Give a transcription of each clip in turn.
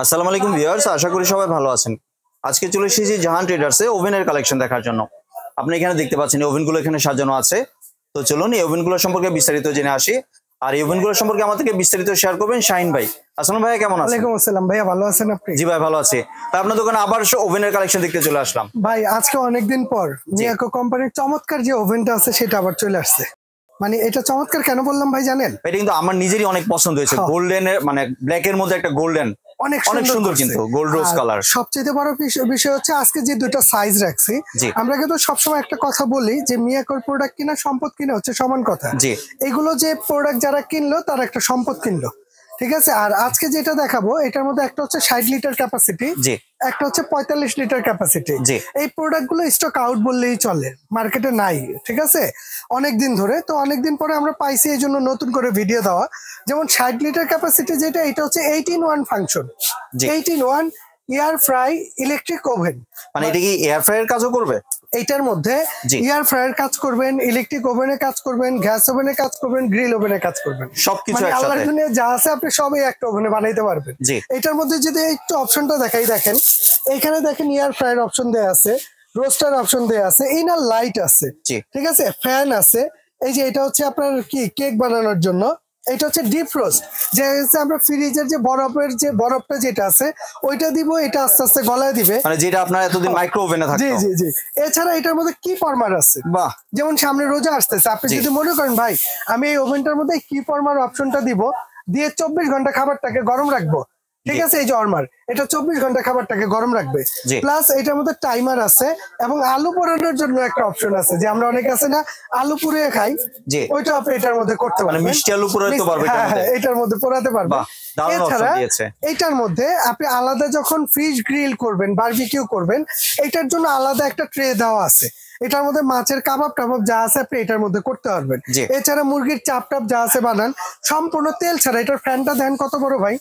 আসসালামু আলাইকুম ভিউয়ার্স, আশা করি সবাই ভালো আছেন। আজকে চলে এসেছি জাহান ট্রেডার্সে ওভেনের কালেকশন দেখার জন্য। আপনি এখানে দেখতে পাচ্ছেন ওভেনগুলো এখানে সাজানো আছে। তো চলুন এই ওভেনগুলো সম্পর্কে বিস্তারিত জেনে আসি। আর এই ওভেনগুলো সম্পর্কে আমাদেরকে বিস্তারিত শেয়ার করবেন শাহিন ভাই। আসসালামু ভাইয়া, কেমন আছেন? ওয়ালাইকুম আসসালাম ভাইয়া, ভালো আছেন আপনি? জি ভাই, ভালো আছি। তা আপনার দোকানে আবার ওভেনের কালেকশন দেখতে চলে আসলাম ভাই। আজকে অনেকদিন পর মিয়াকো কোম্পানির চমৎকার যে ওভেনটা আছে সেটা আবার চলে আসছে। মানে এটা চমৎকার কেন বললাম ভাই জানেন? এটা কিন্তু আমার নিজেরই অনেক পছন্দ হয়েছে। গোল্ডেন এর মানে ব্ল্যাক এর মধ্যে একটা গোল্ডেন, অনেক সুন্দর কিন্তু গোল্ড রোজ কালার। সবচেয়ে বড় বিষয় হচ্ছে আজকে যে দুটো সাইজ রাখছি, আমরা কিন্তু সবসময় একটা কথা বলি যে মিয়াকোর প্রোডাক্ট কিনা সম্পদ কিনা হচ্ছে সমান কথা। এগুলো যে প্রোডাক্ট যারা কিনলো তারা একটা সম্পদ কিনলো, ঠিক আছে। আর আজকে যেটা দেখাবো এটার মধ্যে একটা হচ্ছে 60 লিটার ক্যাপাসিটি, একটা হচ্ছে 45 লিটার ক্যাপাসিটি। এই প্রোডাক্ট গুলো স্টক আউট বললেই চলে, মার্কেটে নাই, ঠিক আছে, অনেকদিন ধরে। তো অনেকদিন পরে আমরা পাইছি, এই জন্য নতুন করে ভিডিও দেওয়া। যেমন 60 লিটার ক্যাপাসিটি যেটা, এটা হচ্ছে 18-1 function, 18-1 air fry electric oven. মানে এটা কি এয়ার ফ্রাইয়ের কাজও করবে? এইটার মধ্যে এয়ার ফ্রায়ার কাজ করবেন, ইলেকট্রিক ওভেনে কাজ করবেন, গ্যাস ওভেনে কাজ করবেন, গ্রিল ওভেনে কাজ করবেন, সবকিছু একসাথে। আল্লাহর দুনিয়ায় যা আছে আপনি সবই একটা ওভেনে বানাইতে পারবেন। এটার মধ্যে যদি একটু অপশনটা দেখাই, দেখেন এখানে দেখেন এয়ার ফ্রায়ার অপশন দেয়া আছে, রোস্টার অপশন দেয়া আছে, ইনার লাইট আছে, ঠিক আছে, ফ্যান আছে। এই যে এটা হচ্ছে আপনার কি কেক বানানোর জন্য, এটা হচ্ছে ডিপ রোস্ট, যে আমরা ফ্রিজের যে বরফটা যেটা আছে ওইটা দিব, এটা আস্তে আস্তে গলায় দিবে, মানে যেটা আপনার এতদিন মাইক্রো ওভেনে থাকতো। জি জি জি। এছাড়া এটার মধ্যে কি ফরমার আছে, বাহ, যেমন সামনে রোজা আসতেছে, আপনি যদি মনে করেন ভাই আমি এই ওভেনটার মধ্যে কি ফরমার অপশনটা দিব, দিয়ে 24 ঘন্টা খাবারটাকে গরম রাখবো, ঠিক আছে, এই যে অরমার এটা 24 ঘন্টা খাবারটাকে গরম রাখবে। প্লাস এটার মধ্যে টাইমার আছে এবং আলু পোড়ানোর জন্য একটা অপশন আছে, যে আমরা অনেক আছে না আলু পুড়িয়ে খাই, ওইটা আপনি এটার মধ্যে করতে পারবেন, মিষ্টি আলু পোড়াতে পারবে, এটার মধ্যে পোড়াতে পারবেন। এছাড়া এটার মধ্যে আপনি আলাদা যখন ফিশ গ্রিল করবেন, বারবিকিউ করবেন, এটার জন্য আলাদা একটা ট্রে দেওয়া আছে। এটার মধ্যে মাছের কাবাব টাবাব যা আছে আপনি এটার মধ্যে করতে পারবেন। এছাড়া মুরগির চাপ টাপ যা আছে বানান সম্পূর্ণ তেল ছাড়া। এটার ফ্যানটা দেন কত বড় ভাই,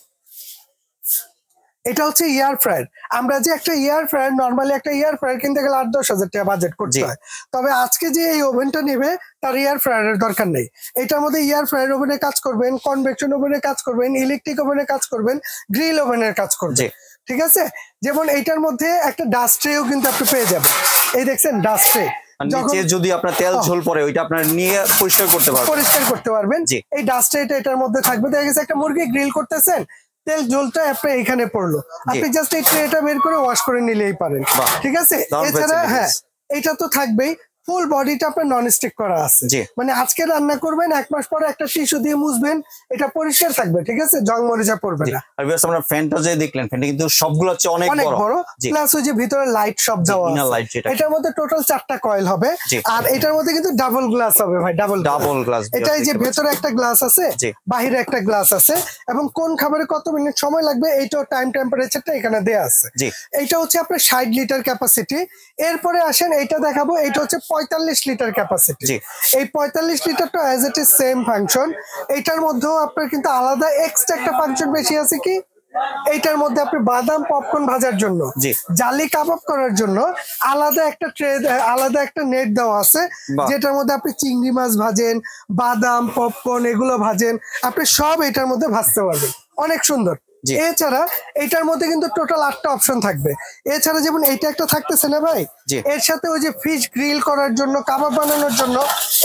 এটা হচ্ছে এয়ার ফ্রায়ার। আমরা যে একটা এয়ার ফ্রায়ার, নর্মালি একটা এয়ার ফ্রায়ার কিনতে গেলে 8-10 হাজার টাকা বাজেট করতে হয়, তবে আজকে যে এই ওভেনটা নেবে তার এয়ার ফ্রায়ারের দরকার নেই। এটার মধ্যে এয়ার ফ্রায়ার ওভেনে কাজ করবেন, কনভেকশন ওভেনে কাজ করবেন, ইলেকট্রিক ওভেনে কাজ করবেন, গ্রিল ওভেনের কাজ করবেন, ঠিক আছে। যেমন এইটার মধ্যে একটা ডাস্ট ট্রেও কিন্তু আপনি পেয়ে যাবেন, এই দেখছেন ডাস্ট ট্রে, যদি আপনার তেল ঝোল পড়ে ওইটা আপনার নিয়ে পরিষ্কার করতে পারবেন। এই ডাস্ট ট্রেটা এটার মধ্যে থাকবে। দেখা গেছে একটা মুরগি গ্রিল করতেছেন, তেল ঝোলটা আপনার এখানে পড়লো, আপনি জাস্ট এই ট্রেটা বের করে ওয়াশ করে নিলেই পারেন, ঠিক আছে। এছাড়া হ্যাঁ, এটা তো থাকবেই, ফুল বডিটা আপনার নন স্টিক করা আছে, মানে আজকে রান্না করবেন 1 মাস পরে একটা টিস্যু দিয়ে মুছবেন, এটা পরিষ্কার থাকবে, ঠিক আছে, জং মরিচা পড়বে না। আর ভিউয়ার্স আপনারা ফ্যানটা যে দেখলেন, ফ্যানটা কিন্তু সবগুলো হচ্ছে অনেক বড়, প্লাস ওই যে ভিতরে লাইট সব দেওয়া আছে। এটার মধ্যে টোটাল 4টা কয়েল হবে, আর এটার মধ্যে কিন্তু ডাবল গ্লাস হবে ভাই, ডাবল গ্লাস। এটাই যে ভেতরে একটা গ্লাস আছে, বাহিরে একটা গ্লাস আছে, এবং কোন খাবারে কত মিনিট সময় লাগবে এইটাও টাইম টেম্পারেচারটা এখানে দেয়া আছে। এইটা হচ্ছে আপনার 60 লিটার ক্যাপাসিটি। এরপরে আসেন এইটা দেখাবো, এইটা হচ্ছে 45 লিটার ক্যাপাসিটি। এই 45 লিটারটা as it is same function. এইটার মধ্যেও আপনার কিন্তু আলাদা এক্সট্রা একটা ফাংশন বেশি আছে কি, এইটার মধ্যে আপনি বাদাম পপকর্ন ভাজার জন্য, জালি কাবাব করার জন্য আলাদা একটা ট্রে, আলাদা একটা নেট দেওয়া আছে, যেটার মধ্যে আপনি চিংড়ি মাছ ভাজেন, বাদাম পপকর্ন এগুলো ভাজেন, আপনি সব এটার মধ্যে ভাজতে পারবেন, অনেক সুন্দর। এছাড়া এটার মধ্যে কিন্তু টোটাল 8টা অপশন থাকবে। এছাড়া যেমন এইটা একটা থাকতেছে না ভাই, এর সাথে ওই যে ফিশ গ্রিল করার জন্য, কাবাব বানানোর জন্য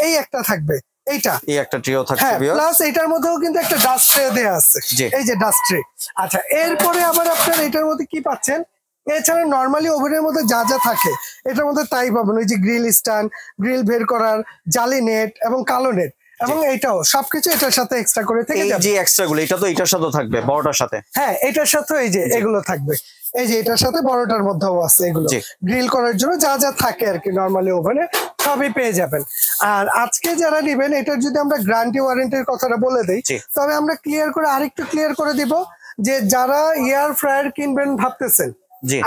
এই একটা থাকবে, এইটা এই একটা ট্রেও থাকবে, প্লাস এটার মধ্যেও কিন্তু একটা ডাস্ট ট্রে দেয়া আছে, এই যে ডাস্ট ট্রে। আচ্ছা, এরপরে আবার আপনার এটার মধ্যে কি পাচ্ছেন, এছাড়া নর্মালি ওভেনের মধ্যে যা যা থাকে এটার মধ্যে তাই পাবেন। ওই যে গ্রিল স্ট্যান্ড, গ্রিল বের করার, জালি নেট এবং কালো নেট, এবং এইটাও সবকিছু এটার সাথে এক্সট্রা করে থেকে যাবে। এই যে এক্সট্রা গুলো এটা তো এটার সাথে থাকবে, বড়টার সাথে, হ্যাঁ এটার সাথে এই যে এগুলো থাকবে, এই যে এটার সাথে বড়টার মধ্যেও আছে, এগুলো গ্রিল করার জন্য যা যা থাকে আর কি নরমালি ওভেনে সবই পেয়ে যাবেন। আর আজকে যারা নিবেন, এটার যদি আমরা গ্যারান্টি ওয়ারেন্টির কথাটা বলে দেই, তবে আমরা আরেকটু ক্লিয়ার করে দিব, যে যারা এয়ার ফ্রায়ার কিনবেন ভাবতেছেন,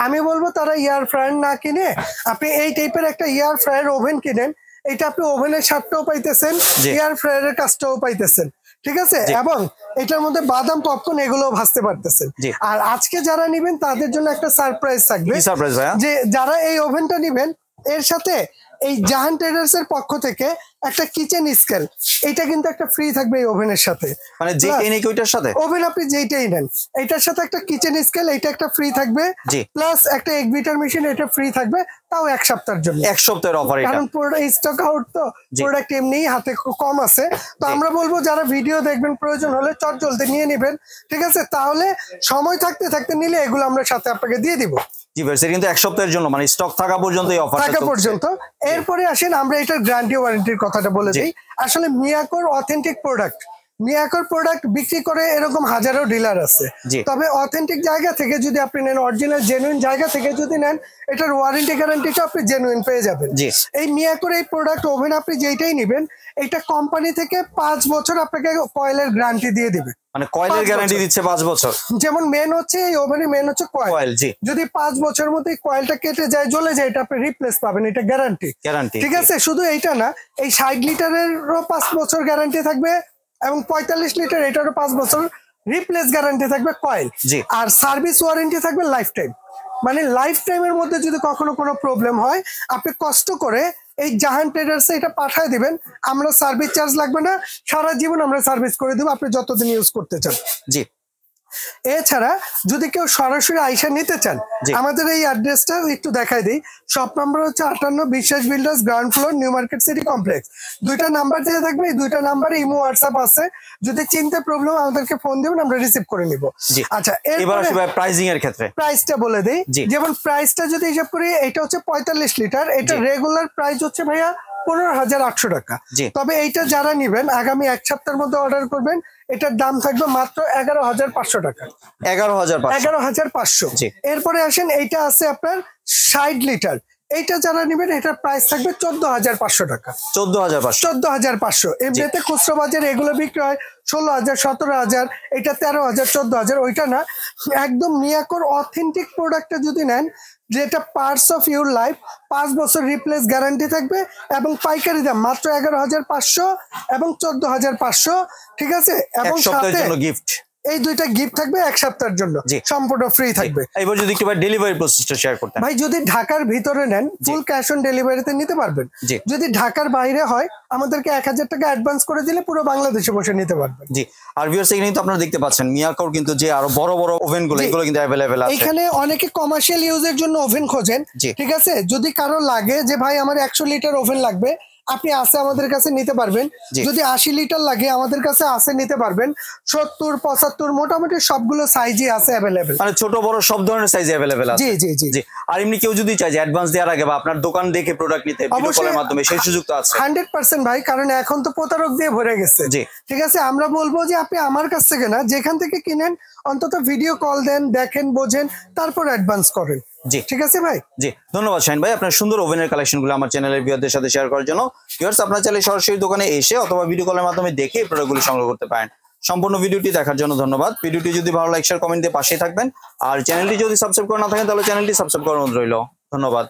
আমি বলবো তারা এয়ার ফ্রায়ার না কিনে আপনি এই টাইপের একটা এয়ার ফ্রায়ার ওভেন কিনেন। এটা আপনি ওভেনের স্বাদটাও পাইতেছেন, এয়ার ফ্রায়ারের কাজটাও পাইতেছেন, ঠিক আছে, এবং এটার মধ্যে বাদাম পপকর্ন এগুলো ভাজতে পারতেছেন। আর আজকে যারা নিবেন তাদের জন্য একটা সারপ্রাইজ থাকবে, যে যারা এই ওভেনটা নিবেন এর সাথে এই জাহান ট্রেডার্স এর পক্ষ থেকে একটা কিচেন স্কেল, এটা কিন্তু একটা ফ্রি থাকবে এই ওভেনের সাথে। মানে যেটাই নেই ওইটার সাথে ওভেন আপনি যেটাই নেন এটার সাথে একটা কিচেন স্কেল, এটা একটা ফ্রি থাকবে, প্লাস একটা এগ বিটার মেশিন, এটা ফ্রি থাকবে, তাও 1 সপ্তাহের জন্য। 1 সপ্তাহের অফার এটা, কারণ পুরোটা স্টক আউট, তো প্রোডাক্ট এমনি হাতে কম আছে। তো আমরা বলবো যারা ভিডিও দেখবেন প্রয়োজন হলে চট জলদি নিয়ে নেবেন, ঠিক আছে? তাহলে সময় থাকতে থাকতে নিলে এগুলো আমরা সাথে আপনাকে দিয়ে দিব। জি ভাই, সেটা কিন্তু 1 সপ্তাহের জন্য, মানে স্টক থাকা পর্যন্ত এই অফারটা থাকা পর্যন্ত। এরপরে আসেন আমরা এটার গ্যারান্টি ওয়ারেন্টির কথাটা বলে দিই। আসলে মিয়াকোর অথেন্টিক প্রোডাক্ট, মিয়াকোর প্রোডাক্ট বিক্রি করে এরকম হাজারো ডিলার আছে, তবে অথেন্টিক জায়গা থেকে যদি আপনি নেন, অরিজিনাল জেনুইন জায়গা থেকে যদি নেন, এটার ওয়ারেন্টি গ্যারান্টিটা আপনি জেনুইন পেয়ে যাবেন। এই মিয়াকোর এই প্রোডাক্ট ওভেন আপনি যেটাই নেবেন, এটা কোম্পানি থেকে 5 বছর আপনাকে কয়েলের গ্যারান্টি দিয়ে দিবে। মানে কয়েলের গ্যারান্টি দিচ্ছে 5 বছর। যেমন মেন হচ্ছে এই ওভেনের মেন হচ্ছে কয়েল, যদি 5 বছরের মধ্যে কয়েলটা কেটে যায়, জ্বলে যায়, এটা আপনি রিপ্লেস পাবেন, এটা গ্যারান্টি। ঠিক আছে, শুধু এইটা না, এই 60 লিটারেরও 5 বছর গ্যারান্টি থাকবে, এবং 45 লিটার এটারও 5 বছর রিপ্লেস গ্যারান্টি থাকবে কয়েল। আর সার্ভিস ওয়ারেন্টি থাকবে লাইফ টাইম। মানে লাইফ টাইমের মধ্যে যদি কখনো কোনো প্রবলেম হয়, আপনি কষ্ট করে এই জাহান ট্রেডার্সে এটা পাঠায় দিবেন, আমরা সার্ভিস চার্জ লাগবে না, সারা জীবন আমরা সার্ভিস করে দেবো, আপনি যতদিন ইউজ করতে চান। জি। এছাড়া যদি কেউ সরাসরি আইসা নিতে চান, আমাদের এই অ্যাড্রেসটা একটু দেখাই দিই। শপ নাম্বার হচ্ছে 58 বিশ্বাস builders, ground floor, new market city complex. 2টা নাম্বার দেওয়া থাকবে, এই 2টা নাম্বারে ইমো হোয়াটসঅ্যাপ আছে, যদি চিনতে প্রবলেম আমাদেরকে ফোন দিবেন, আমরা রিসিভ করে নিব। আচ্ছা, এবার আসি ভাই প্রাইসিং এর ক্ষেত্রে। প্রাইসটা বলে দেই, যেমন প্রাইসটা যদি হিসাব করি, এটা হচ্ছে 45 লিটার, এটা রেগুলার প্রাইস হচ্ছে ভাইয়া 15,800 টাকা। তবে এইটা যারা নিবেন আগামী 1 সপ্তাহের মধ্যে অর্ডার করবেন, এটার দাম থাকবে মাত্র 11,500 টাকা। 11,500। এরপরে আসেন, এইটা আছে আপনার 60 লিটার, এইটা যারা নিবেন এটার প্রাইস থাকবে 14,500 টাকা। 14,500। এমনিতে খুচরো বাজারে এগুলো বিক্রি হয় 16,000, 17,000, এটা 13,000, 14,000। ওইটা না, একদম মিয়াকোর অথেন্টিক প্রোডাক্টটা যদি নেন, যেটা পার্টস অফ ইউর লাইফ, 5 বছর রিপ্লেস গ্যারান্টি থাকবে, এবং পাইকারি দাম মাত্র 11,500 এবং 14,500। ঠিক আছে, এবং সাথে গিফট, এই 2টা গিফট থাকবে 1 সপ্তাহের জন্য, সম্পূর্ণ ফ্রি থাকবে। এবার যদি একবার ডেলিভারি প্রসেসটা শেয়ার করতেন ভাই। যদি ঢাকার ভিতরে নেন, ফুল ক্যাশ অন ডেলিভারিতে নিতে পারবেন। যদি ঢাকার বাইরে হয়, আমাদেরকে 1,000 টাকা অ্যাডভান্স করে দিলে পুরো বাংলাদেশে বসে নিতে পারবেন। জি। আর ভিউয়ার্স, এখানে কিন্তু আপনারা দেখতে পাচ্ছেন মিয়াকোর কিন্তু যে আরো বড় বড় ওভেনগুলো, এগুলো কিন্তু अवेलेबल আছে। এখানে অনেকে কমার্শিয়াল ইউজের জন্য ওভেন খোঁজেন, ঠিক আছে? যদি কারো লাগে যে ভাই আমার 100 লিটার ওভেন লাগবে, আপনি আছে আমাদের কাছে নিতে পারবেন। যদি 80 লিটার লাগে, আমাদের কাছে আছে নিতে পারবেন। 70, 75, মোটামুটি সবগুলো সাইজই আছে अवेलेबल। মানে ছোট বড় সব ধরনের সাইজ अवेलेबल আছে। জি জি জি জি। আর এমনি কেউ যদি চায় যে অ্যাডভান্স দেওয়ার আগে বা আপনার দোকান দেখে প্রোডাক্ট নিতে ভিডিও কলের মাধ্যমে, সেই সুযোগ তো আছে 100% ভাই, কারণ এখন তো প্রতারক দিয়ে ভরে গেছে। জি। ঠিক আছে, আমরা বলবো যে আপনি আমার কাছ থেকে না, যেখান থেকে কিনেন, অন্তত ভিডিও কল দেন, দেখেন, বোঝেন, তারপর অ্যাডভান্স করেন। জি, ঠিক আছে ভাই। জি, ধন্যবাদ শাহিন ভাই, আপনার সুন্দর ওভেনের কালেকশনগুলো আমার চ্যানেলের ভিউয়ারদের সাথে শেয়ার করার জন্য। ভিউয়ার্স, আপনারা চাইলে সরাসরি দোকানে এসে অথবা ভিডিও কলের মাধ্যমে দেখে এই প্রোডাক্টগুলো সংগ্রহ করতে পারেন। সম্পূর্ণ ভিডিওটি দেখার জন্য ধন্যবাদ। ভিডিওটি যদি ভালো লাগে, শেয়ার, কমেন্ট দিয়ে পাশেই থাকবেন। আর চ্যানেলটি যদি সাবস্ক্রাইব করে না থাকেন, তাহলে চ্যানেলটি সাবস্ক্রাইব করার অনুরোধ রইল। ধন্যবাদ।